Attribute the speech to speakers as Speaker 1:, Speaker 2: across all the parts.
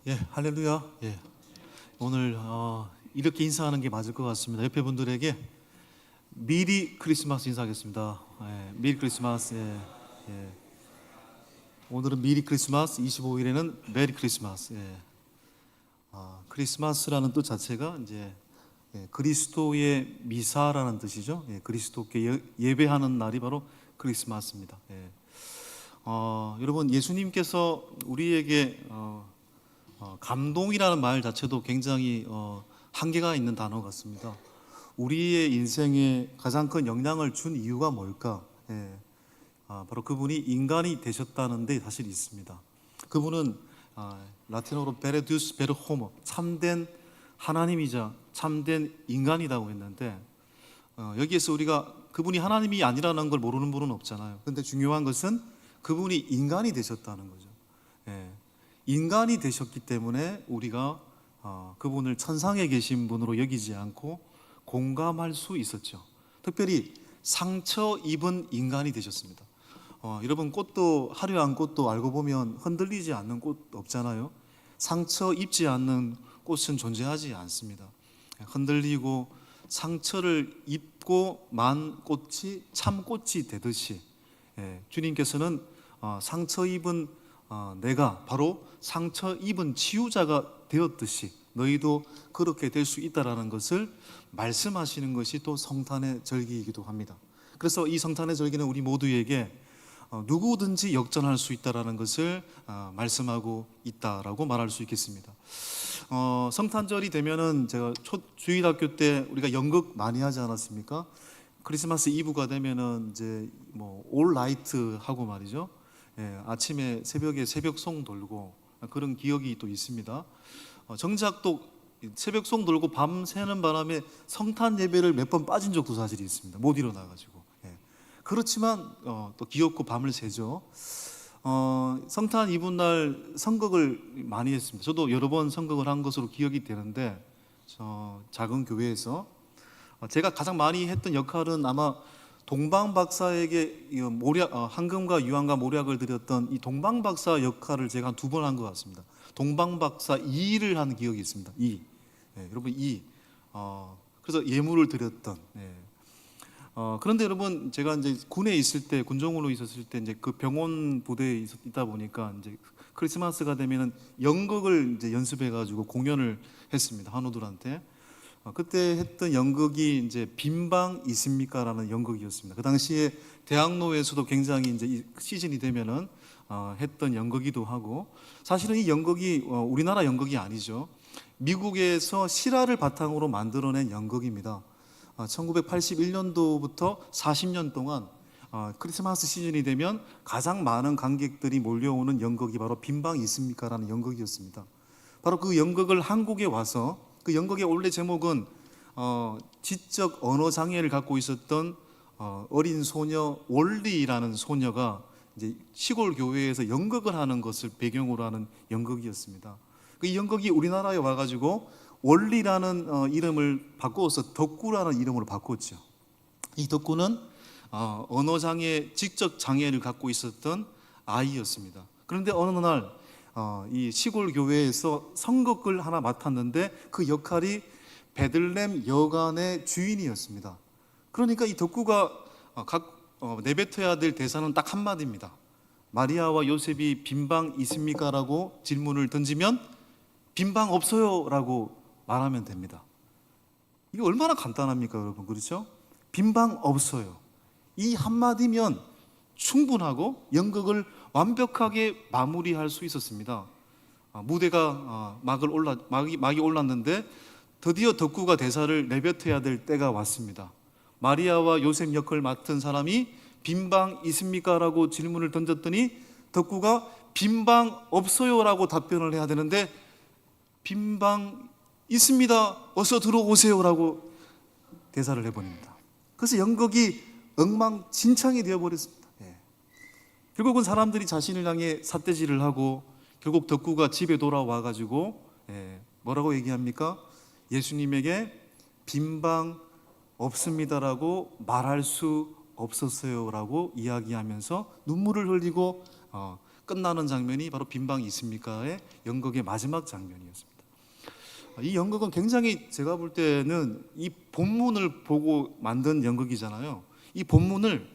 Speaker 1: 예, 할렐루야. 예, 오늘 이렇게 인사하는 게 맞을 것 같습니다. 옆에 분들에게 미리 크리스마스 인사하겠습니다. 예, 미리 크리스마스. 예, 예. 오늘은 미리 크리스마스, 25일에는 메리 크리스마스. 예. 크리스마스라는 뜻 자체가 이제 그리스도의 미사라는 뜻이죠. 예, 그리스도께 예배하는 날이 바로 크리스마스입니다. 예. 여러분, 예수님께서 우리에게 감동이라는 말 자체도 굉장히 한계가 있는 단어 같습니다. 우리의 인생에 가장 큰 영향을 준 이유가 뭘까? 예, 바로 그분이 인간이 되셨다는 데 사실 있습니다. 그분은 라틴어로 베르두스 베르 호모, 참된 하나님이자 참된 인간이라고 했는데, 여기에서 우리가 그분이 하나님이 아니라는 걸 모르는 분은 없잖아요. 근데 중요한 것은 그분이 인간이 되셨다는 거죠. 예. 인간이 되셨기 때문에 우리가 그분을 천상에 계신 분으로 여기지 않고 공감할 수 있었죠. 특별히 상처 입은 인간이 되셨습니다. 여러분, 꽃도, 화려한 꽃도 알고 보면 흔들리지 않는 꽃 없잖아요. 상처 입지 않는 꽃은 존재하지 않습니다. 흔들리고 상처를 입고 만 꽃이 참꽃이 되듯이, 주님께서는 상처 입은 내가 바로 상처 입은 치유자가 되었듯이 너희도 그렇게 될 수 있다라는 것을 말씀하시는 것이 또 성탄의 절기이기도 합니다. 그래서 이 성탄의 절기는 우리 모두에게 누구든지 역전할 수 있다라는 것을 말씀하고 있다라고 말할 수 있겠습니다. 성탄절이 되면은 제가 주일학교 때 우리가 연극 많이 하지 않았습니까? 크리스마스 이브가 되면은 이제 올 나이트 하고 말이죠. 예, 아침에 새벽에 새벽송 돌고 그런 기억이 또 있습니다. 정작 또 새벽송 돌고 밤 새는 바람에 성탄 예배를 몇 번 빠진 적도 사실이 있습니다. 못 일어나가지고. 예. 그렇지만 또 귀엽고 밤을 새죠. 성탄 이브날 선극을 많이 했습니다. 저도 여러 번 선극을 한 것으로 기억이 되는데, 작은 교회에서 제가 가장 많이 했던 역할은 아마 동방박사에게 황금과 유황과 모략을 드렸던 이 동방박사 역할을 제가 한 2번 한 것 같습니다. 동방박사 2를 한 기억이 있습니다. 여러분 그래서 예물을 드렸던. 그런데 여러분, 제가 이제 군에 있을 때, 군종으로 있었을 때 이제 그 병원 부대에 있다 보니까 이제 크리스마스가 되면은 연극을 이제 연습해가지고 공연을 했습니다. 한우들한테. 그때 했던 연극이 이제 빈방 있습니까라는 연극이었습니다. 그 당시에 대학로에서도 굉장히 이제 이 시즌이 되면은 했던 연극이기도 하고, 사실은 이 연극이 우리나라 연극이 아니죠. 미국에서 실화를 바탕으로 만들어낸 연극입니다. 1981년도부터 40년 동안 크리스마스 시즌이 되면 가장 많은 관객들이 몰려오는 연극이 바로 빈방 있습니까라는 연극이었습니다. 바로 그 연극을 한국에 와서, 그 연극의 원래 제목은 지적 언어 장애를 갖고 있었던 어린 소녀 월리라는 소녀가 이제 시골 교회에서 연극을 하는 것을 배경으로 하는 연극이었습니다. 그 연극이 우리나라에 와가지고 월리라는 이름을 바꾸어서 덕구라는 이름으로 바꿨죠. 이 덕구는 언어 장애, 지적 장애를 갖고 있었던 아이였습니다. 그런데 어느 날 이 시골 교회에서 선극을 하나 맡았는데 그 역할이 베들렘 여관의 주인이었습니다. 그러니까 이 덕구가 내뱉어야 될 대사는 딱 한마디입니다. 마리아와 요셉이 빈방 있습니까? 라고 질문을 던지면 빈방 없어요 라고 말하면 됩니다. 이게 얼마나 간단합니까, 여러분? 그렇죠? 빈방 없어요. 이 한마디면 충분하고 연극을 완벽하게 마무리할 수 있었습니다. 무대가 막이 올랐는데 드디어 덕구가 대사를 내뱉어야 될 때가 왔습니다. 마리아와 요셉 역을 맡은 사람이 빈방 있습니까? 라고 질문을 던졌더니 덕구가 빈방 없어요 라고 답변을 해야 되는데 빈방 있습니다, 어서 들어오세요 라고 대사를 해버립니다. 그래서 연극이 엉망진창이 되어버렸습니다. 결국은 사람들이 자신을 향해 삿대질을 하고 결국 덕구가 집에 돌아와가지고 뭐라고 얘기합니까? 예수님에게 빈방 없습니다라고 말할 수 없었어요 라고 이야기하면서 눈물을 흘리고 끝나는 장면이 바로 빈방이 있습니까의 연극의 마지막 장면이었습니다. 이 연극은 굉장히 제가 볼 때는 이 본문을 보고 만든 연극이잖아요. 이 본문을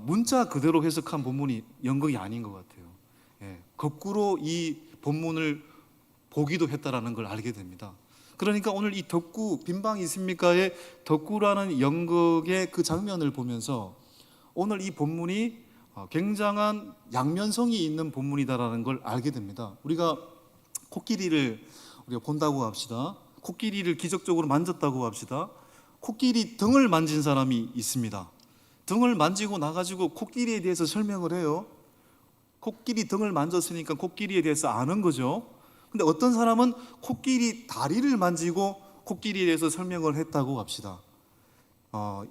Speaker 1: 문자 그대로 해석한 본문이 연극이 아닌 것 같아요. 예, 거꾸로 이 본문을 보기도 했다라는 걸 알게 됩니다. 그러니까 오늘 이 덕구 빈방이 있습니까의 덕구라는 연극의 그 장면을 보면서 오늘 이 본문이 굉장한 양면성이 있는 본문이다라는 걸 알게 됩니다. 우리가 코끼리를 우리가 본다고 합시다. 코끼리를 기적적으로 만졌다고 합시다. 코끼리 등을 만진 사람이 있습니다. 등을 만지고 나가지고 코끼리에 대해서 설명을 해요. 코끼리 등을 만졌으니까 코끼리에 대해서 아는 거죠. 근데 어떤 사람은 코끼리 다리를 만지고 코끼리에 대해서 설명을 했다고 합시다.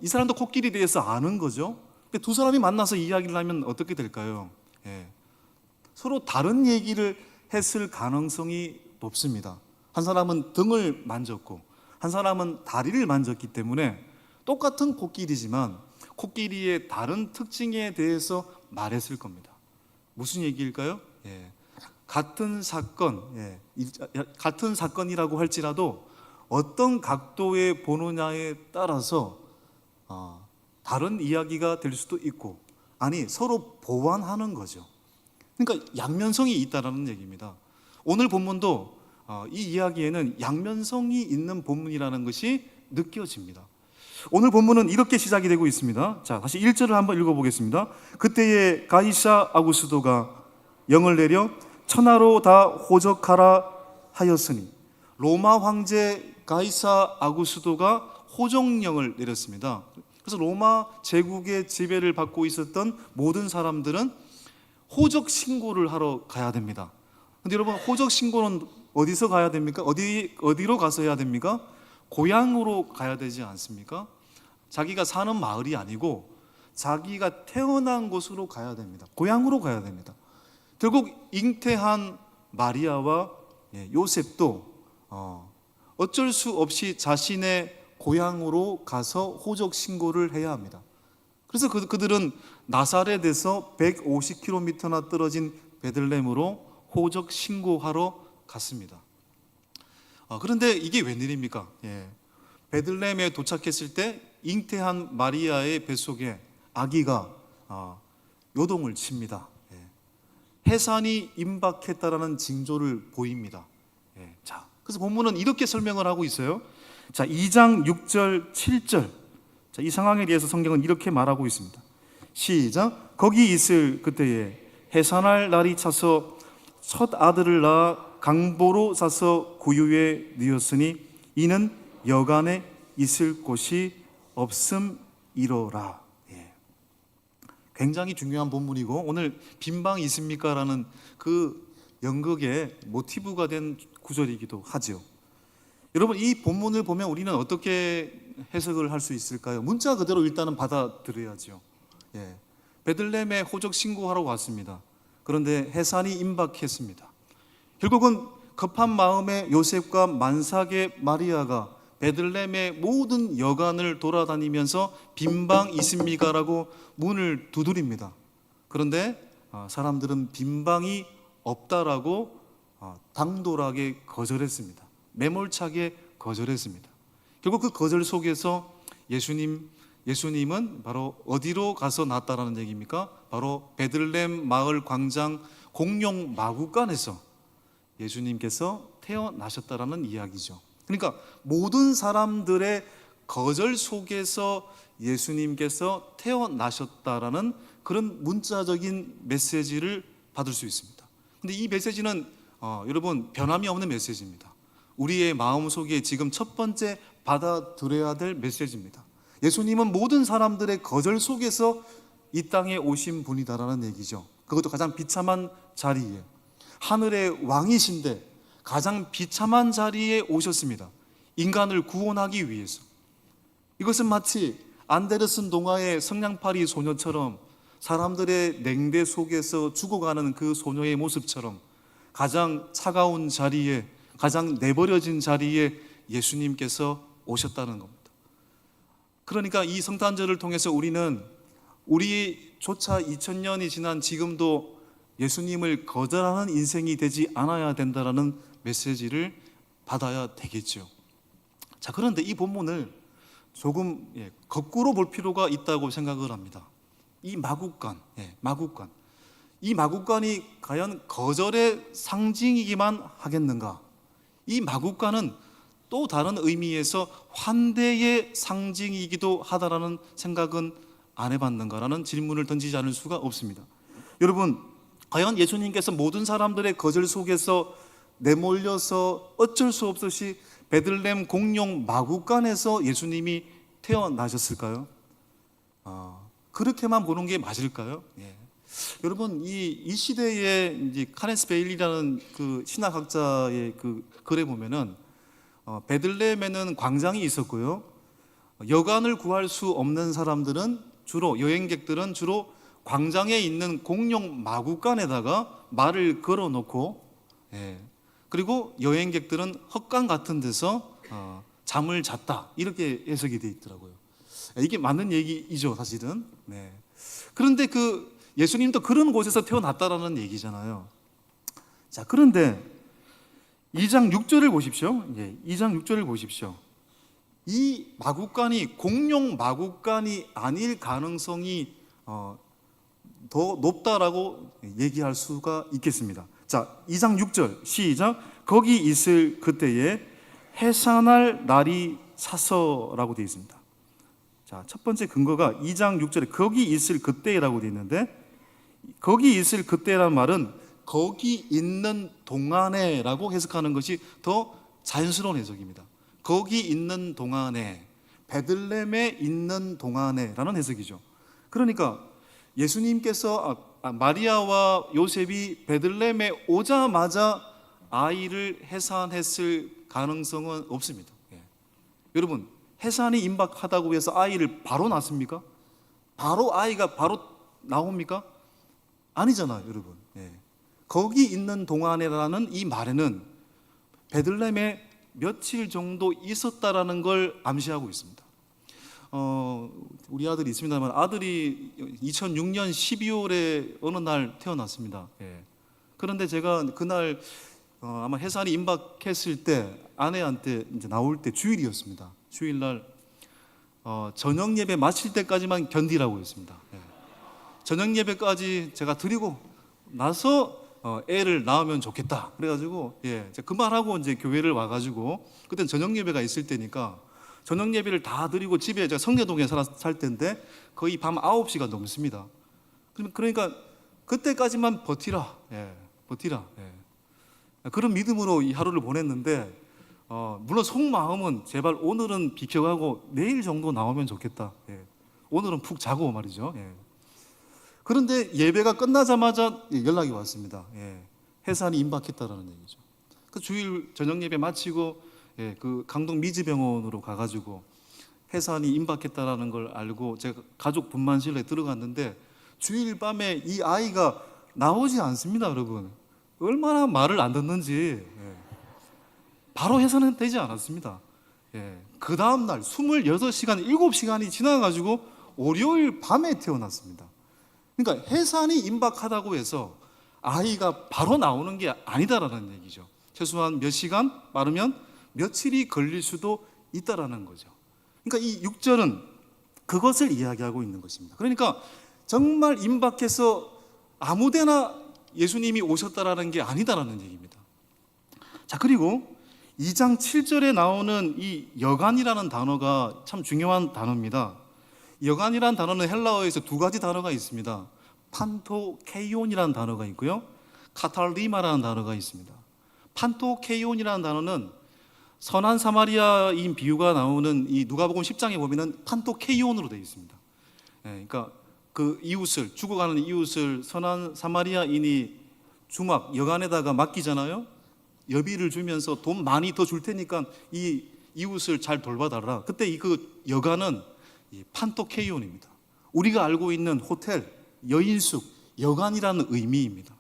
Speaker 1: 이 사람도 코끼리에 대해서 아는 거죠. 근데 두 사람이 만나서 이야기를 하면 어떻게 될까요? 예. 서로 다른 얘기를 했을 가능성이 높습니다. 한 사람은 등을 만졌고 한 사람은 다리를 만졌기 때문에 똑같은 코끼리지만 코끼리의 다른 특징에 대해서 말했을 겁니다. 무슨 얘기일까요? 예. 같은 사건, 같은 사건이라고 할지라도 어떤 각도에 보느냐에 따라서 다른 이야기가 될 수도 있고, 아니 서로 보완하는 거죠. 그러니까 양면성이 있다라는 얘기입니다. 오늘 본문도 이 이야기에는 양면성이 있는 본문이라는 것이 느껴집니다. 오늘 본문은 이렇게 시작이 되고 있습니다. 자, 다시 1절을 한번 읽어보겠습니다. 그때에 가이사 아구스도가 영을 내려 천하로 다 호적하라 하였으니, 로마 황제 가이사 아구스도가 호적령을 내렸습니다. 그래서 로마 제국의 지배를 받고 있었던 모든 사람들은 호적 신고를 하러 가야 됩니다. 근데 여러분, 호적 신고는 어디서 가야 됩니까? 어디로 가서 해야 됩니까? 고향으로 가야 되지 않습니까? 자기가 사는 마을이 아니고 자기가 태어난 곳으로 가야 됩니다. 고향으로 가야 됩니다. 결국 잉태한 마리아와 요셉도 어쩔 수 없이 자신의 고향으로 가서 호적 신고를 해야 합니다. 그래서 그들은 나사렛에서 150km나 떨어진 베들레헴으로 호적 신고하러 갔습니다. 그런데 이게 웬일입니까? 베들레헴에 도착했을 때 잉태한 마리아의 뱃속에 아기가 요동을 칩니다. 해산이 임박했다라는 징조를 보입니다. 자, 그래서 본문은 이렇게 설명을 하고 있어요. 자, 2장 6절 7절. 자, 이 상황에 대해서 성경은 이렇게 말하고 있습니다. 시작. 거기 있을 그때에 해산할 날이 차서 첫 아들을 낳아 강보로 싸서 구유에 뉘었으니 이는 여간에 있을 곳이 없음이로라. 굉장히 중요한 본문이고, 오늘 빈방 있습니까? 라는 그 연극의 모티브가 된 구절이기도 하죠. 여러분, 이 본문을 보면 우리는 어떻게 해석을 할 수 있을까요? 문자 그대로 일단은 받아들여야죠. 베들레헴에 호적 신고하러 왔습니다. 그런데 해산이 임박했습니다. 결국은 급한 마음에 요셉과 만삭의 마리아가 베들레헴의 모든 여관을 돌아다니면서 빈방 있습니까? 라고 문을 두드립니다. 그런데 사람들은 빈방이 없다라고 당돌하게 거절했습니다. 매몰차게 거절했습니다. 결국 그 거절 속에서 예수님은 바로 어디로 가서 났다라는 얘기입니까? 바로 베들레헴 마을 광장 공용 마구간에서 예수님께서 태어나셨다라는 이야기죠. 그러니까 모든 사람들의 거절 속에서 예수님께서 태어나셨다라는 그런 문자적인 메시지를 받을 수 있습니다. 근데 이 메시지는 여러분 변함이 없는 메시지입니다. 우리의 마음속에 지금 첫 번째 받아들여야 될 메시지입니다. 예수님은 모든 사람들의 거절 속에서 이 땅에 오신 분이다라는 얘기죠. 그것도 가장 비참한 자리에, 하늘의 왕이신데 가장 비참한 자리에 오셨습니다. 인간을 구원하기 위해서. 이것은 마치 안데르슨 동화의 성냥팔이 소녀처럼 사람들의 냉대 속에서 죽어가는 그 소녀의 모습처럼 가장 차가운 자리에, 가장 내버려진 자리에 예수님께서 오셨다는 겁니다. 그러니까 이 성탄절을 통해서 우리는 우리조차 2000년이 지난 지금도 예수님을 거절하는 인생이 되지 않아야 된다라는 메시지를 받아야 되겠죠. 자, 그런데 이 본문을 조금 거꾸로 볼 필요가 있다고 생각을 합니다. 이 마국간, 마국간. 이 마국간이 과연 거절의 상징이기만 하겠는가? 이 마국간은 또 다른 의미에서 환대의 상징이기도 하다라는 생각은 안 해봤는가라는 질문을 던지지 않을 수가 없습니다. 여러분, 과연 예수님께서 모든 사람들의 거절 속에서 내몰려서 어쩔 수 없이 베들레헴 공룡 마국간에서 예수님이 태어나셨을까요? 그렇게만 보는 게 맞을까요? 여러분, 이 시대에 이제 카렌스 베일리라는 그 신학학자의 그 글에 보면은 베들레헴에는 광장이 있었고요. 여관을 구할 수 없는 사람들은 주로 여행객들은 주로 광장에 있는 공룡 마국간에다가 말을 걸어놓고 그리고 여행객들은 헛간 같은 데서 잠을 잤다 이렇게 해석이 되어 있더라고요. 이게 맞는 얘기이죠, 사실은. 그런데 그 예수님도 그런 곳에서 태어났다라는 얘기잖아요. 자, 그런데 2장 6절을 보십시오. 2장 6절을 보십시오. 이 마국간이 공룡 마국간이 아닐 가능성이 더 높다라고 얘기할 수가 있겠습니다. 자, 2장 6절 시작. 거기 있을 그때에 해산할 날이 차서라고 되어 있습니다. 자, 첫 번째 근거가 2장 6절에 거기 있을 그때라고 되어 있는데, 거기 있을 그때란 말은 거기 있는 동안에라고 해석하는 것이 더 자연스러운 해석입니다. 거기 있는 동안에, 베들레헴에 있는 동안에라는 해석이죠. 그러니까 예수님께서 마리아와 요셉이 베들레헴에 오자마자 아이를 해산했을 가능성은 없습니다. 여러분, 해산이 임박하다고 해서 아이를 바로 낳습니까? 바로 아이가 바로 나옵니까? 아니잖아요, 여러분. 거기 있는 동안에라는 이 말에는 베들레헴에 며칠 정도 있었다라는 걸 암시하고 있습니다. 우리 아들이 있습니다만 아들이 2006년 12월에 어느 날 태어났습니다. 그런데 제가 그날 아마 해산이 임박했을 때 아내한테 이제 나올 때 주일이었습니다. 주일날 저녁 예배 마칠 때까지만 견디라고 했습니다. 저녁 예배까지 제가 드리고 나서 애를 낳으면 좋겠다. 그래가지고 제가 그 말하고 이제 교회를 와가지고 그때는 저녁 예배가 있을 때니까 저녁 예배를 다 드리고 집에 제가 성내동에 살 때인데 거의 밤 9시가 넘습니다. 그러니까 그때까지만 버티라. 버티라. 그런 믿음으로 이 하루를 보냈는데 물론 속마음은 제발 오늘은 비켜가고 내일 정도 나오면 좋겠다. 오늘은 푹 자고 말이죠. 그런데 예배가 끝나자마자 연락이 왔습니다. 해산이 임박했다라는 얘기죠. 그 주일 저녁 예배 마치고 그 강동 미지병원으로 가가지고 해산이 임박했다라는 걸 알고 제가 가족 분만실에 들어갔는데 주일 밤에 이 아이가 나오지 않습니다, 여러분. 얼마나 말을 안 듣는지. 바로 해산은 되지 않았습니다. 그 다음날 26시간, 7시간이 지나가지고 월요일 밤에 태어났습니다. 그러니까 해산이 임박하다고 해서 아이가 바로 나오는 게 아니다라는 얘기죠. 최소한 몇 시간, 빠르면 며칠이 걸릴 수도 있다라는 거죠. 그러니까 이 6절은 그것을 이야기하고 있는 것입니다. 그러니까 정말 임박해서 아무데나 예수님이 오셨다라는 게 아니다라는 얘기입니다. 자, 그리고 2장 7절에 나오는 이 여간이라는 단어가 참 중요한 단어입니다. 여간이라는 단어는 헬라어에서 두 가지 단어가 있습니다. 판토케이온이라는 단어가 있고요, 카탈리마라는 단어가 있습니다. 판토케이온이라는 단어는 선한 사마리아인 비유가 나오는 이 누가복음 10장에 보면은 판토케이온으로 되어 있습니다. 그러니까 그 이웃을, 죽어가는 이웃을 선한 사마리아인이 주막 여간에다가 맡기잖아요. 여비를 주면서 돈 많이 더 줄 테니까 이 이웃을 잘 돌봐달라. 그때 그 여간은 판토케이온입니다. 우리가 알고 있는 호텔, 여인숙, 여간이라는 의미입니다.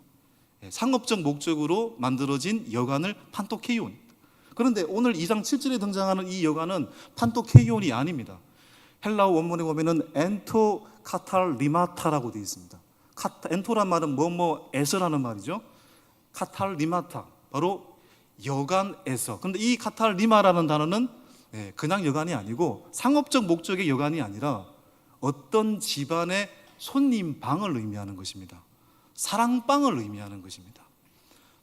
Speaker 1: 상업적 목적으로 만들어진 여간을 판토케이온. 그런데 오늘 2장 7절에 등장하는 이 여간은 판토케이온이 아닙니다. 헬라어 원문에 보면은 엔토 카탈리마타라고 되어 있습니다. 엔토란 말은 뭐뭐에서라는 말이죠. 카탈리마타, 바로 여간에서. 근데 이 카탈리마라는 단어는 그냥 여간이 아니고 상업적 목적의 여간이 아니라 어떤 집안의 손님 방을 의미하는 것입니다. 사랑방을 의미하는 것입니다.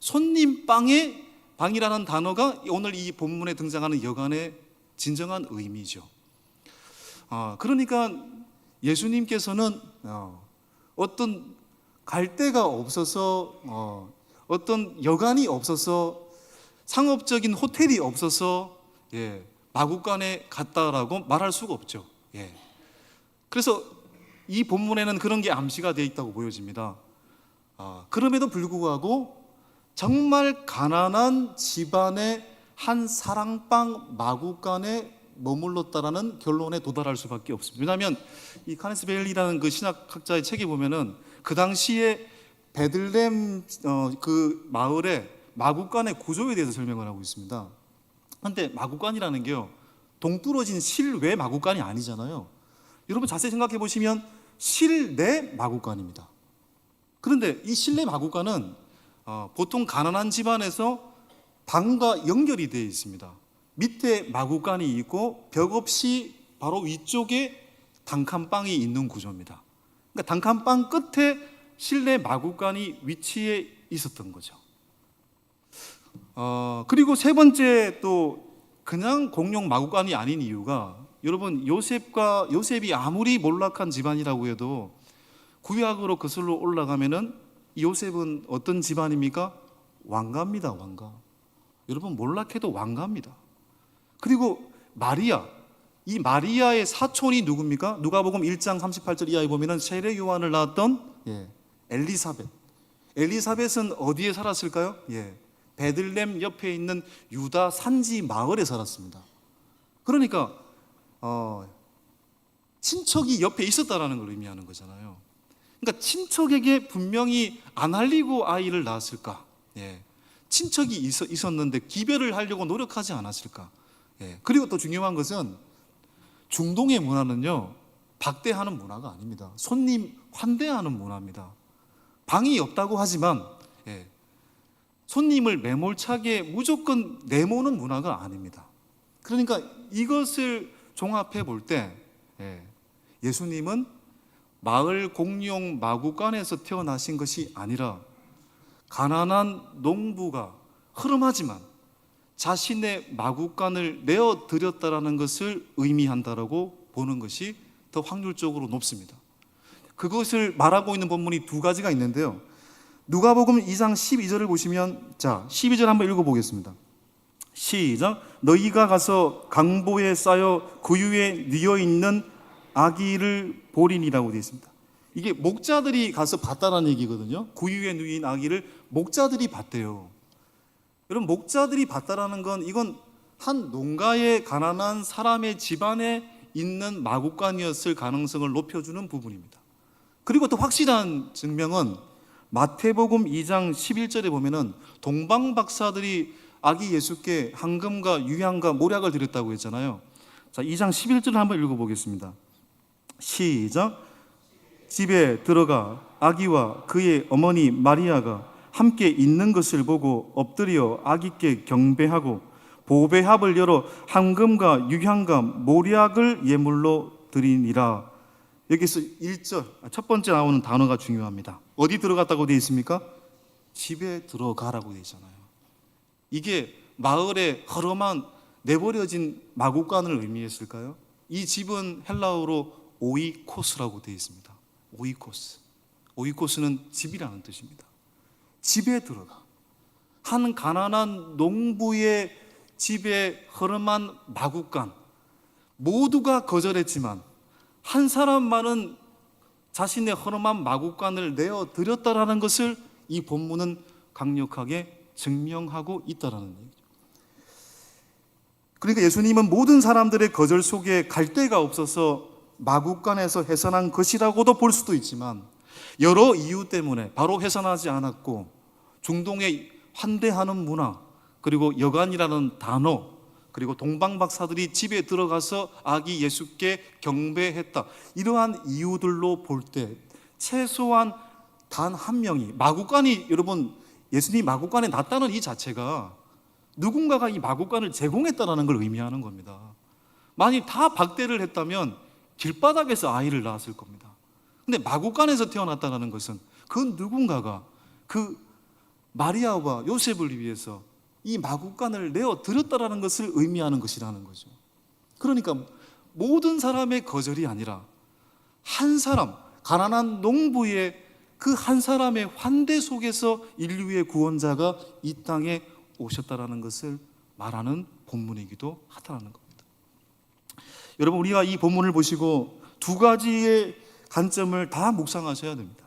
Speaker 1: 손님 방의 방이라는 단어가 오늘 이 본문에 등장하는 여간의 진정한 의미죠. 그러니까 예수님께서는 어떤 갈 데가 없어서, 어떤 여간이 없어서, 상업적인 호텔이 없어서 마구간에 갔다라고 말할 수가 없죠. 그래서 이 본문에는 그런 게 암시가 되어 있다고 보여집니다. 그럼에도 불구하고 정말 가난한 집안의 한 사랑방 마구간에 머물렀다라는 결론에 도달할 수밖에 없습니다. 왜냐하면 이 카네스 베일리라는 그 신학학자의 책에 보면은 그 당시에 베들렘 그 마을의 마구간의 구조에 대해서 설명을 하고 있습니다. 그런데 마구간이라는 게요, 동뚫어진 실외 마구간이 아니잖아요. 여러분 자세히 생각해 보시면 실내 마구간입니다. 그런데 이 실내 마구간은 보통 가난한 집안에서 방과 연결이 되어 있습니다. 밑에 마구간이 있고 벽 없이 바로 위쪽에 단칸방이 있는 구조입니다. 그러니까 단칸방 끝에 실내 마구간이 위치해 있었던 거죠. 그리고 세 번째 또 그냥 공용 마구간이 아닌 이유가, 여러분 요셉이 아무리 몰락한 집안이라고 해도 구약으로 거슬러 올라가면은 요셉은 어떤 집안입니까? 왕가입니다. 왕가. 여러분 몰락해도 왕가입니다. 그리고 마리아, 이 마리아의 사촌이 누굽니까? 누가복음 1장 38절 이하에 보면은 세례 요한을 낳았던 엘리사벳. 엘리사벳은 어디에 살았을까요? 베들렘 옆에 있는 유다 산지 마을에 살았습니다. 그러니까 친척이 옆에 있었다라는 걸 의미하는 거잖아요. 그러니까 친척에게 분명히 안 알리고 아이를 낳았을까? 친척이 있었는데 기별을 하려고 노력하지 않았을까? 그리고 또 중요한 것은 중동의 문화는요, 박대하는 문화가 아닙니다. 손님 환대하는 문화입니다. 방이 없다고 하지만 손님을 매몰차게 무조건 내모는 문화가 아닙니다. 그러니까 이것을 종합해 볼 때 예수님은 마을 공용 마구간에서 태어나신 것이 아니라 가난한 농부가 흐름하지만 자신의 마구간을 내어드렸다라는 것을 의미한다라고 보는 것이 더 확률적으로 높습니다. 그것을 말하고 있는 본문이 두 가지가 있는데요, 누가복음 2장 12절을 보시면, 자 12절 한번 읽어보겠습니다. 시작. 너희가 가서 강보에 쌓여 구유에 뉘어있는 아기를 보리니라고 되어 있습니다. 이게 목자들이 가서 봤다는 얘기거든요. 구유에 누인 아기를 목자들이 봤대요. 여러분 목자들이 봤다라는 건 이건 한 농가의 가난한 사람의 집안에 있는 마구간이었을 가능성을 높여주는 부분입니다. 그리고 또 확실한 증명은 마태복음 2장 11절에 보면은 동방박사들이 아기 예수께 황금과 유향과 모략을 드렸다고 했잖아요. 자, 2장 11절을 한번 읽어보겠습니다. 시작. 집에 들어가 아기와 그의 어머니 마리아가 함께 있는 것을 보고 엎드려 아기께 경배하고 보배합을 열어 황금과 유향과 모략을 예물로 드리니라. 여기서 1절 첫 번째 나오는 단어가 중요합니다. 어디 들어갔다고 되어 있습니까? 집에 들어가라고 되어 있잖아요. 이게 마을의 허름한 내버려진 마구간을 의미했을까요? 이 집은 헬라어로 오이코스라고 되어 있습니다. 오이코스. 오이코스는 집이라는 뜻입니다. 집에 들어가. 한 가난한 농부의 집의 허름한 마구간, 모두가 거절했지만 한 사람만은 자신의 허름한 마구간을 내어드렸다라는 것을 이 본문은 강력하게 증명하고 있다라는 얘기죠. 그러니까 예수님은 모든 사람들의 거절 속에 갈 데가 없어서 마구간에서 해산한 것이라고도 볼 수도 있지만 여러 이유 때문에 바로 해산하지 않았고 중동의 환대하는 문화, 그리고 여간이라는 단어, 그리고 동방박사들이 집에 들어가서 아기 예수께 경배했다, 이러한 이유들로 볼 때 최소한 단 한 명이, 마구간이, 여러분 예수님이 마구간에 났다는 이 자체가 누군가가 이 마구간을 제공했다는 걸 의미하는 겁니다. 만약 다 박대를 했다면 길바닥에서 아이를 낳았을 겁니다. 근데 마구간에서 태어났다는 것은 그 누군가가 그 마리아와 요셉을 위해서 이 마구간을 내어 드렸다는 것을 의미하는 것이라는 거죠. 그러니까 모든 사람의 거절이 아니라 한 사람, 가난한 농부의 그 한 사람의 환대 속에서 인류의 구원자가 이 땅에 오셨다라는 것을 말하는 본문이기도 하다는 겁니다. 여러분, 우리가 이 본문을 보시고 두 가지의 관점을 다 묵상하셔야 됩니다.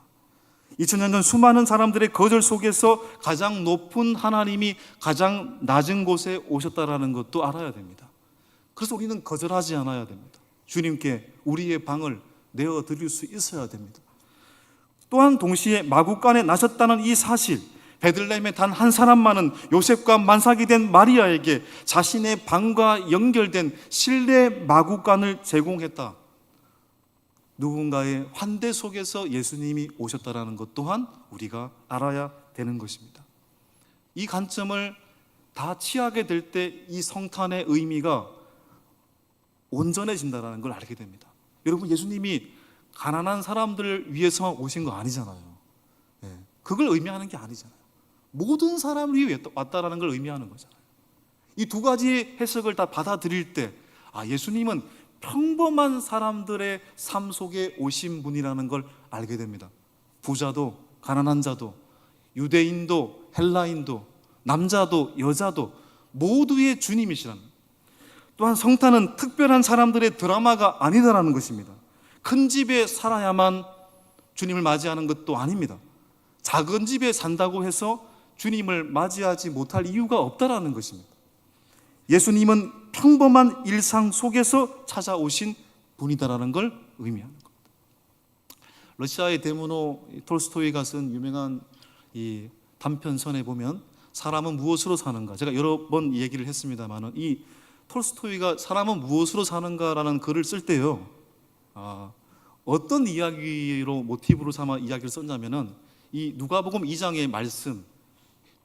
Speaker 1: 2000년 전 수많은 사람들의 거절 속에서 가장 높은 하나님이 가장 낮은 곳에 오셨다라는 것도 알아야 됩니다. 그래서 우리는 거절하지 않아야 됩니다. 주님께 우리의 방을 내어드릴 수 있어야 됩니다. 또한 동시에 마구간에 나셨다는 이 사실, 베들레헴에 단 한 사람만은 요셉과 만삭이 된 마리아에게 자신의 방과 연결된 신뢰 마구간을 제공했다. 누군가의 환대 속에서 예수님이 오셨다는 것 또한 우리가 알아야 되는 것입니다. 이 관점을 다 취하게 될 때 이 성탄의 의미가 온전해진다는 걸 알게 됩니다. 여러분, 예수님이 가난한 사람들을 위해서 오신 거 아니잖아요. 그걸 의미하는 게 아니잖아요. 모든 사람을 위해 왔다라는 걸 의미하는 거잖아요. 이 두 가지 해석을 다 받아들일 때 예수님은 평범한 사람들의 삶 속에 오신 분이라는 걸 알게 됩니다. 부자도 가난한 자도 유대인도 헬라인도 남자도 여자도 모두의 주님이시라는, 또한 성탄은 특별한 사람들의 드라마가 아니다라는 것입니다. 큰 집에 살아야만 주님을 맞이하는 것도 아닙니다. 작은 집에 산다고 해서 주님을 맞이하지 못할 이유가 없다라는 것입니다. 예수님은 평범한 일상 속에서 찾아오신 분이다라는 걸 의미하는 겁니다. 러시아의 대문호 톨스토이가 쓴 유명한 이 단편선에 보면 사람은 무엇으로 사는가, 제가 여러 번 얘기를 했습니다만 이 톨스토이가 사람은 무엇으로 사는가라는 글을 쓸 때요, 어떤 이야기로 모티브로 삼아 이야기를 썼냐면은 이 누가복음 2장의 말씀,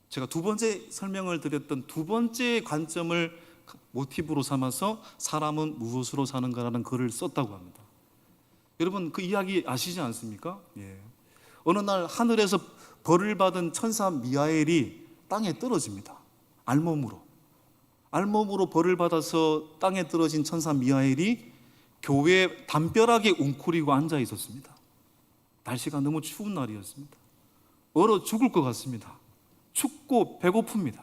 Speaker 1: 제가 두 번째 설명을 드렸던 두 번째 관점을 모티브로 삼아서 사람은 무엇으로 사는가라는 글을 썼다고 합니다. 여러분, 그 이야기 아시지 않습니까? 어느 날 하늘에서 벌을 받은 천사 미하엘이 땅에 떨어집니다. 알몸으로 벌을 받아서 땅에 떨어진 천사 미하엘이 교회에 담벼락에 웅크리고 앉아 있었습니다. 날씨가 너무 추운 날이었습니다. 얼어 죽을 것 같습니다. 춥고 배고픕니다.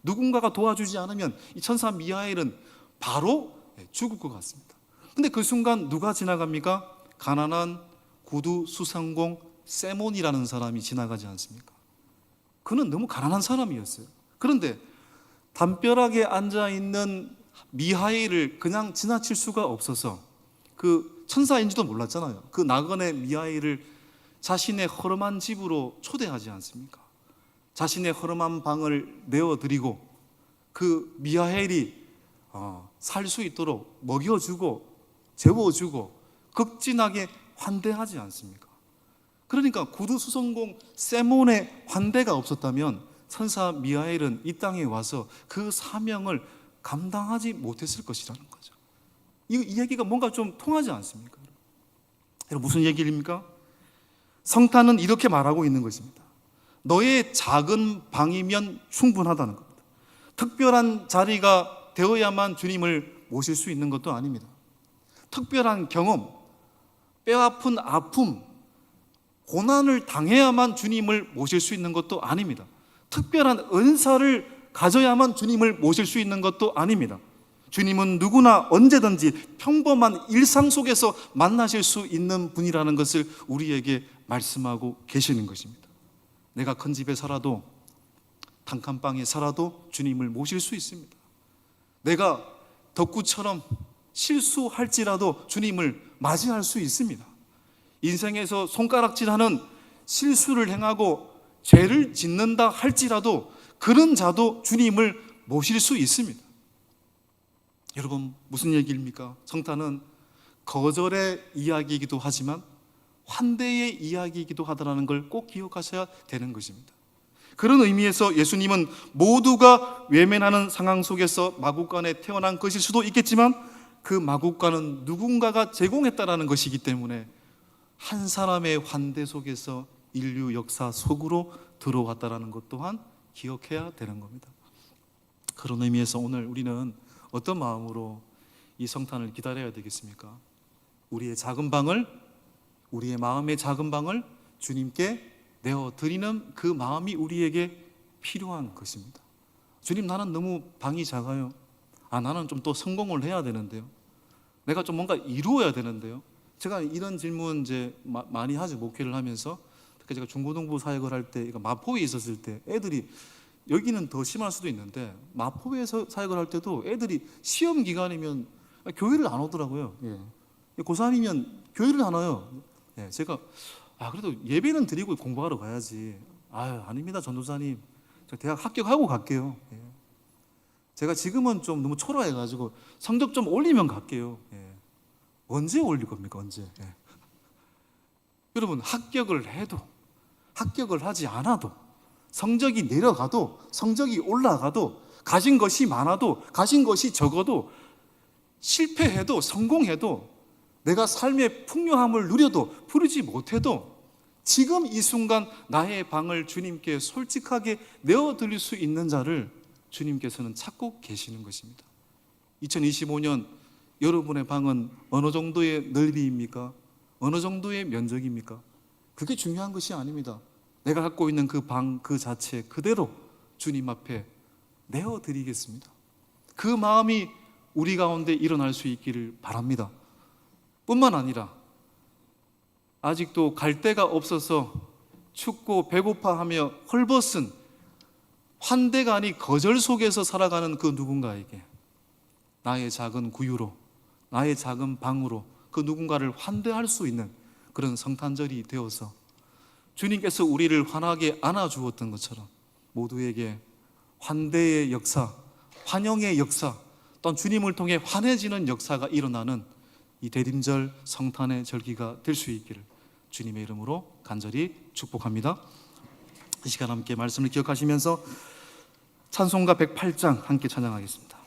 Speaker 1: 누군가가 도와주지 않으면 이 천사 미하엘은 바로 죽을 것 같습니다. 근데 그 순간 누가 지나갑니까? 가난한 구두 수상공 세몬이라는 사람이 지나가지 않습니까? 그는 너무 가난한 사람이었어요. 그런데 담벼락에 앉아있는 미하엘을 그냥 지나칠 수가 없어서, 그 천사인지도 몰랐잖아요. 그 나그네 미하엘을 자신의 허름한 집으로 초대하지 않습니까? 자신의 허름한 방을 내어드리고 그 미하엘이 살 수 있도록 먹여주고 재워주고 극진하게 환대하지 않습니까? 그러니까 구두수성공 세몬의 환대가 없었다면 천사 미하엘은 이 땅에 와서 그 사명을 감당하지 못했을 것이라는 거죠. 이 얘기가 뭔가 좀 통하지 않습니까? 여러분, 무슨 얘기입니까? 성탄은 이렇게 말하고 있는 것입니다. 너의 작은 방이면 충분하다는 겁니다. 특별한 자리가 되어야만 주님을 모실 수 있는 것도 아닙니다. 특별한 경험, 뼈아픈 아픔, 고난을 당해야만 주님을 모실 수 있는 것도 아닙니다. 특별한 은사를 가져야만 주님을 모실 수 있는 것도 아닙니다. 주님은 누구나 언제든지 평범한 일상 속에서 만나실 수 있는 분이라는 것을 우리에게 말씀하고 계시는 것입니다. 내가 큰 집에 살아도, 단칸방에 살아도 주님을 모실 수 있습니다. 내가 덕구처럼 실수할지라도 주님을 맞이할 수 있습니다. 인생에서 손가락질하는 실수를 행하고 죄를 짓는다 할지라도 그런 자도 주님을 모실 수 있습니다. 여러분, 무슨 얘기입니까? 성탄은 거절의 이야기이기도 하지만 환대의 이야기이기도 하다는 걸 꼭 기억하셔야 되는 것입니다. 그런 의미에서 예수님은 모두가 외면하는 상황 속에서 마국간에 태어난 것일 수도 있겠지만 그 마국간은 누군가가 제공했다라는 것이기 때문에 한 사람의 환대 속에서 인류 역사 속으로 들어왔다라는 것 또한 기억해야 되는 겁니다. 그런 의미에서 오늘 우리는 어떤 마음으로 이 성탄을 기다려야 되겠습니까? 우리의 작은 방을, 우리의 마음의 작은 방을 주님께 내어드리는 그 마음이 우리에게 필요한 것입니다. 주님, 나는 너무 방이 작아요. 나는 좀 또 성공을 해야 되는데요. 내가 좀 뭔가 이루어야 되는데요. 제가 이런 질문 이제 많이 하죠. 목회를 하면서. 특히 제가 중고등부 사역을 할 때, 마포에 있었을 때 애들이, 여기는 더 심할 수도 있는데 마포에서 사역을 할 때도 애들이 시험 기간이면 교회를 안 오더라고요. 고3이면 교회를 안 와요. 제가 그래도 예배는 드리고 공부하러 가야지. 아닙니다, 전도사님. 제가 대학 합격하고 갈게요. 제가 지금은 좀 너무 초라해가지고 성적 좀 올리면 갈게요. 언제 올릴 겁니까? 언제? 여러분, 합격을 해도, 합격을 하지 않아도, 성적이 내려가도, 성적이 올라가도, 가진 것이 많아도, 가진 것이 적어도, 실패해도 성공해도, 내가 삶의 풍요함을 누려도 부르지 못해도 지금 이 순간 나의 방을 주님께 솔직하게 내어드릴 수 있는 자를 주님께서는 찾고 계시는 것입니다. 2025년 여러분의 방은 어느 정도의 넓이입니까? 어느 정도의 면적입니까? 그게 중요한 것이 아닙니다. 내가 갖고 있는 그 방 그 자체 그대로 주님 앞에 내어드리겠습니다. 그 마음이 우리 가운데 일어날 수 있기를 바랍니다. 뿐만 아니라 아직도 갈 데가 없어서 춥고 배고파하며 헐벗은 환대가 아닌 거절 속에서 살아가는 그 누군가에게 나의 작은 구유로, 나의 작은 방으로 그 누군가를 환대할 수 있는 그런 성탄절이 되어서 주님께서 우리를 환하게 안아주었던 것처럼 모두에게 환대의 역사, 환영의 역사, 또한 주님을 통해 환해지는 역사가 일어나는 이 대림절 성탄의 절기가 될 수 있기를 주님의 이름으로 간절히 축복합니다. 이 시간 함께 말씀을 기억하시면서 찬송가 108장 함께 찬양하겠습니다.